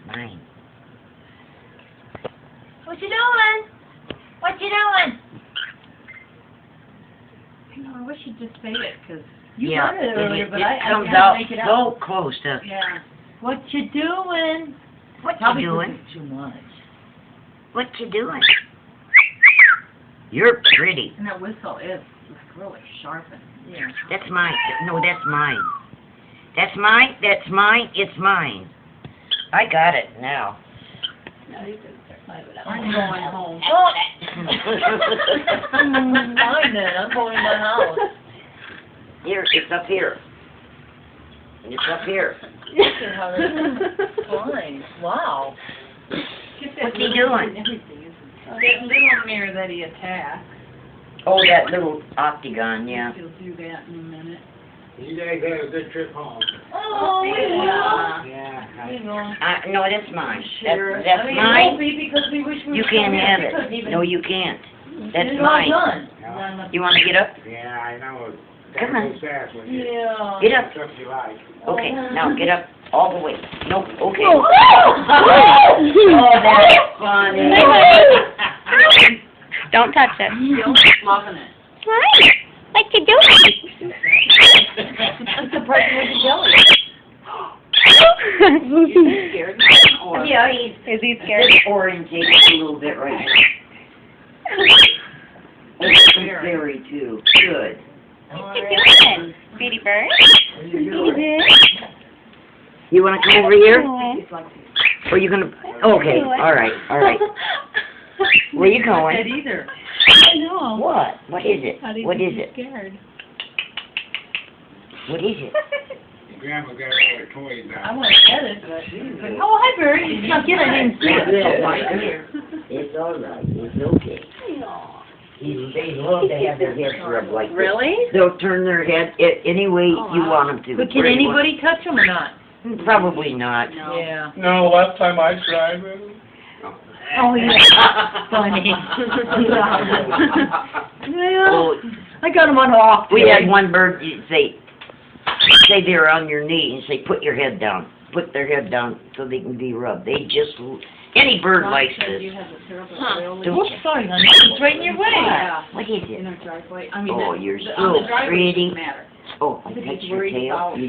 Mine. What you doing? What you doing? I know, I wish you'd just say it, because you Yeah, heard it earlier, but it I comes can't out make it out. so close to. Yeah. What you doing? What Probably you 'cause doing? it's too much. What you doing? You're pretty. And that whistle is really sharp and, yeah. That's mine. No, that's mine. That's mine. That's mine. It's mine. I got it now. Now you can start playing with that. I'm going home. Mine then. I'm going to my house. Here, it's up here. It's up here. Fine. Wow. What's he doing? That little mirror that he attacks. Oh, that little octagon, yeah. He'll do that in a minute. You guys had a good trip home. Oh, Yeah. Yeah. No, that's mine. Sure. That's I mean, mine. it won't be because we wish we You were can't still have here. We couldn't it. even- No, you can't. That's it's not mine. done. Yeah, You want to get up? yeah, I know. Come on. Gotta go fast with you. Yeah. Get up. Stuff you like. Okay, now get up all the way. No, okay. Oh, Oh, that's funny. Don't touch it. Still loving it. Hi. What you doing? It's the person with the jelly. You scared me? Or Yeah, he's Is he scared? this orange a little bit right now. It's very too good. What you doing? Sweetie bird? Sweetie bird? You want to come over here? it's like Or you gonna? Okay, all right, all right. Where you that going? either. I know. What? What is it? How do you What think is he's it? scared? What is it? Grandma got all her toys I out. want to pet it, but it's like, oh, hi, Barry. You snuck in. I didn't see it. Yeah, Oh, my yeah. dear. It's all right. It's okay. They love to have their heads rubbed like this. Really? They'll turn their head any way you want them to. But can anybody touch them or not? Probably not. No. Yeah. No, last time I tried it. Oh, yeah. Funny. Well, Oh, I got them on off. we had one bird say they're on your knee and say put your head down. Put their head down so they can be rubbed. They just any bird likes this. Whoops, sorry, honey. It's right in your way. Yeah. What is In it? our driveway. I mean, Oh, the- you're on the so driveway pretty. doesn't matter. Oh, I But touched he's your worried tail. about- You